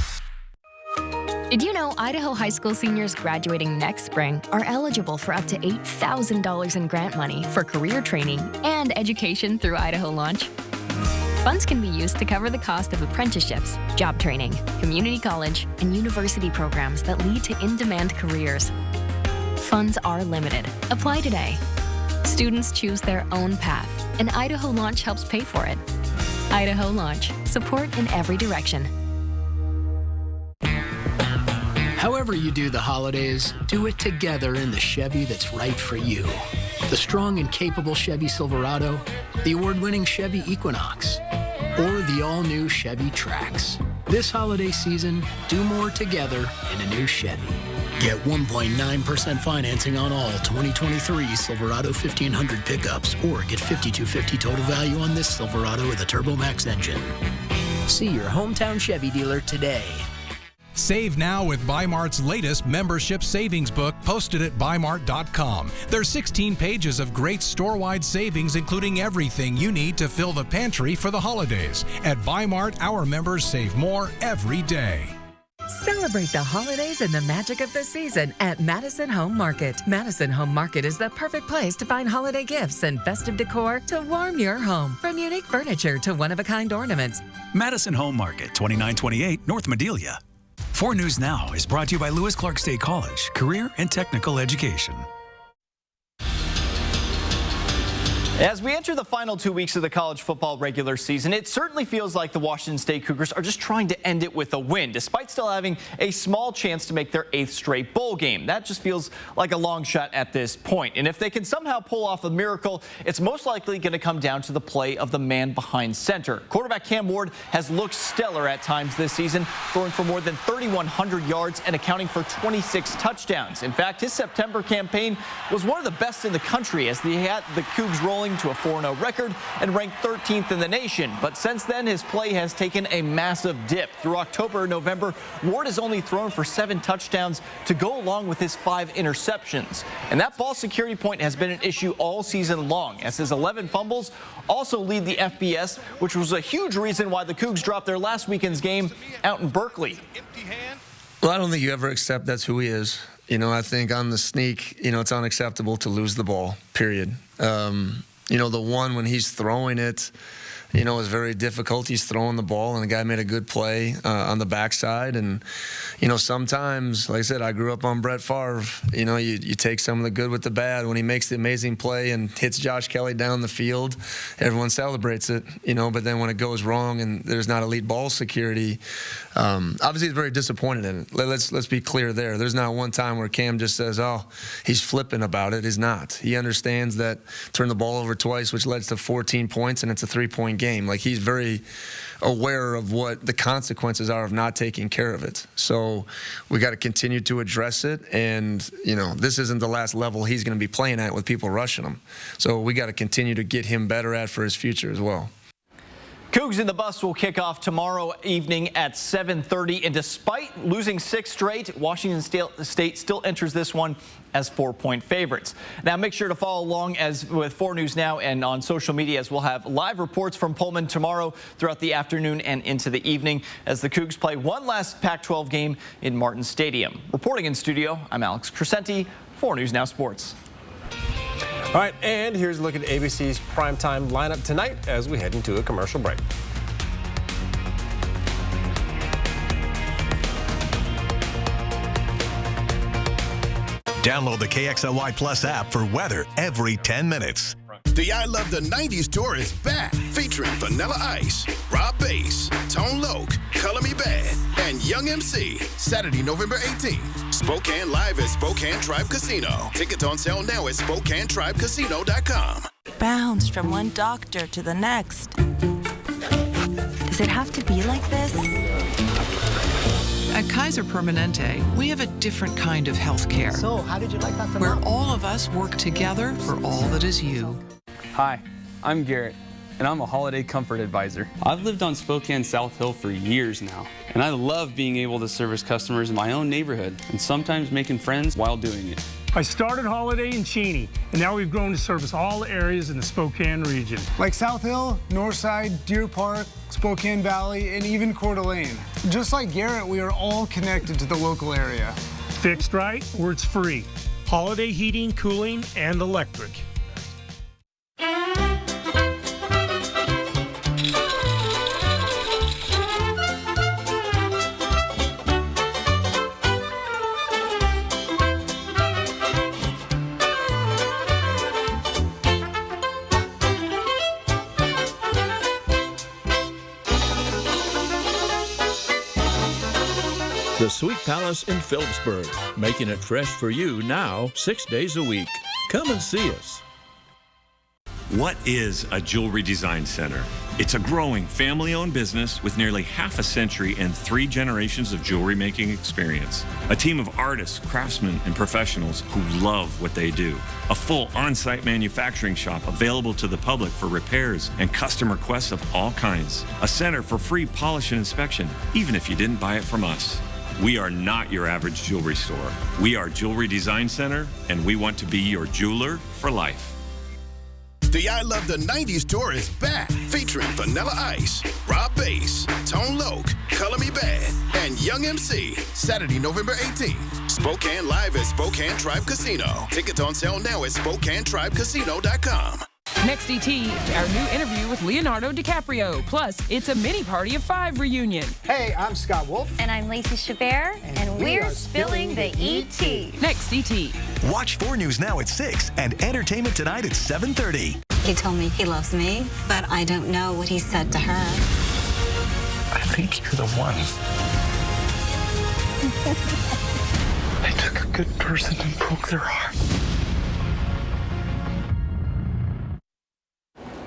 Did you know Idaho high school seniors graduating next spring are eligible for up to $8,000 in grant money for career training and education through Idaho Launch? Funds can be used to cover the cost of apprenticeships, job training, community college, and university programs that lead to in-demand careers. Funds are limited. Apply today. Students choose their own path, and Idaho Launch helps pay for it. Idaho Launch. Support in every direction. However you do the holidays, do it together in the Chevy that's right for you. The strong and capable Chevy Silverado, the award-winning Chevy Equinox, or the all-new Chevy Trax. This holiday season, do more together in a new Chevy. Get 1.9% financing on all 2023 Silverado 1500 pickups, or get $5,250 total value on this Silverado with a TurboMax engine. See your hometown Chevy dealer today. Save now with Bi-Mart's latest membership savings book, posted at Bi-Mart.com. There's 16 pages of great store-wide savings, including everything you need to fill the pantry for the holidays. At Bi-Mart, our members save more every day. Celebrate the holidays and the magic of the season at Madison Home Market. Madison Home Market is the perfect place to find holiday gifts and festive decor to warm your home. From unique furniture to one-of-a-kind ornaments. Madison Home Market, 2928 North Madelia. 4 News Now is brought to you by Lewis Clark State College, Career and Technical Education. As we enter the final 2 weeks of the college football regular season, it certainly feels like the Washington State Cougars are just trying to end it with a win, despite still having a small chance to make their 8th straight bowl game. That just feels like a long shot at this point. And if they can somehow pull off a miracle, it's most likely going to come down to the play of the man behind center. Quarterback Cam Ward has looked stellar at times this season, throwing for more than 3,100 yards and accounting for 26 touchdowns. In fact, his September campaign was one of the best in the country as he had the Cougs rolling to a 4-0 record and ranked 13th in the nation. But since then, his play has taken a massive dip. Through October and November, Ward has only thrown for 7 touchdowns to go along with his 5 interceptions. And that ball security point has been an issue all season long, as his 11 fumbles also lead the FBS, which was a huge reason why the Cougs dropped their last weekend's game out in Berkeley. Well, I don't think you ever accept that's who he is. You know, I think on the sneak, you know, it's unacceptable to lose the ball, period. You know, the one when he's throwing it, was very difficult. He's throwing the ball, and the guy made a good play on the backside. And, sometimes, like I said, I grew up on Brett Favre. You take some of the good with the bad. When he makes the amazing play and hits Josh Kelly down the field, everyone celebrates it, but then when it goes wrong and there's not elite ball security, obviously he's very disappointed in it. Let's be clear there. There's not one time where Cam just says, oh, he's flippant about it. He's not. He understands that turn the ball over twice, which led to 14 points, and it's a 3-point game. Like, he's very aware of what the consequences are of not taking care of it. So we got to continue to address it. And, this isn't the last level he's going to be playing at with people rushing him. So we got to continue to get him better at for his future as well. Cougs in the Bus will kick off tomorrow evening at 7:30. And despite losing 6 straight, Washington State still enters this one as 4-point favorites. Now, make sure to follow along with 4 News Now and on social media, as we'll have live reports from Pullman tomorrow throughout the afternoon and into the evening as the Cougs play one last Pac-12 game in Martin Stadium. Reporting in studio, I'm Alex Crescenti, 4 News Now Sports. All right, and here's a look at ABC's primetime lineup tonight as we head into a commercial break. Download the KXLY Plus app for weather every 10 minutes. The I Love the 90s tour is back, featuring Vanilla Ice, Rob Bass, Tone Loc, Color Me Bad, and Young MC. Saturday, November 18th. Spokane live at Spokane Tribe Casino. Tickets on sale now at SpokaneTribeCasino.com. Bounce from one doctor to the next. Does it have to be like this? At Kaiser Permanente, we have a different kind of health care. So, how did you like that? Where all of us work together for all that is you. Hi, I'm Garrett, and I'm a Holiday Comfort Advisor. I've lived on Spokane South Hill for years now, and I love being able to service customers in my own neighborhood and sometimes making friends while doing it. I started Holiday in Cheney, and now we've grown to service all areas in the Spokane region. Like South Hill, Northside, Deer Park, Spokane Valley, and even Coeur d'Alene. Just like Garrett, we are all connected to the local area. Fixed right where it's free. Holiday heating, cooling, and electric. The Sweet Palace in Phillipsburg, making it fresh for you now 6 days a week. Come and see us. What is a jewelry design center? It's a growing family-owned business with nearly half a century and 3 generations of jewelry making experience. A team of artists, craftsmen, and professionals who love what they do. A full on-site manufacturing shop available to the public for repairs and custom requests of all kinds. A center for free polish and inspection, even if you didn't buy it from us. We are not your average jewelry store. We are Jewelry Design Center, and we want to be your jeweler for life. The I Love the 90s tour is back, featuring Vanilla Ice, Rob Bass, Tone Loc, Color Me Bad, and Young MC. Saturday, November 18th. Spokane live at Spokane Tribe Casino. Tickets on sale now at SpokaneTribeCasino.com. Next ET, our new interview with Leonardo DiCaprio. Plus, it's a mini Party of 5 reunion. Hey, I'm Scott Wolf. And I'm Lacey Chabert. And we're spilling the ET. Next ET. Watch 4 News Now at 6 and Entertainment Tonight at 7:30. He told me he loves me, but I don't know what he said to her. I think you're the one. I took a good person and broke their heart.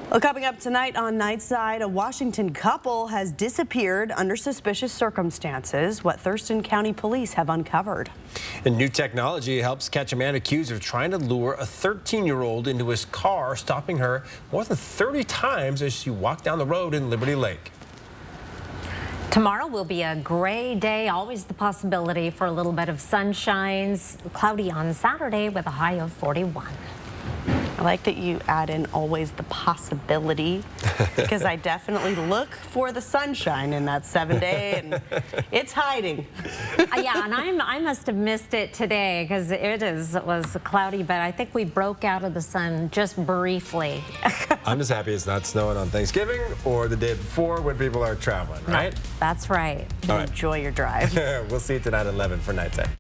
Well, coming up tonight on Nightside, a Washington couple has disappeared under suspicious circumstances. What Thurston County Police have uncovered. And new technology helps catch a man accused of trying to lure a 13-year-old into his car, stopping her more than 30 times as she walked down the road in Liberty Lake. Tomorrow will be a gray day, always the possibility for a little bit of sunshine. Cloudy on Saturday with a high of 41. I like that you add in always the possibility, because I definitely look for the sunshine in that 7-day, and it's hiding. Yeah, and I must have missed it today because it was cloudy, but I think we broke out of the sun just briefly. I'm just happy it's not snowing on Thanksgiving or the day before when people are traveling, right? That's right. All right. Enjoy your drive. We'll see you tonight at 11 for Night Set.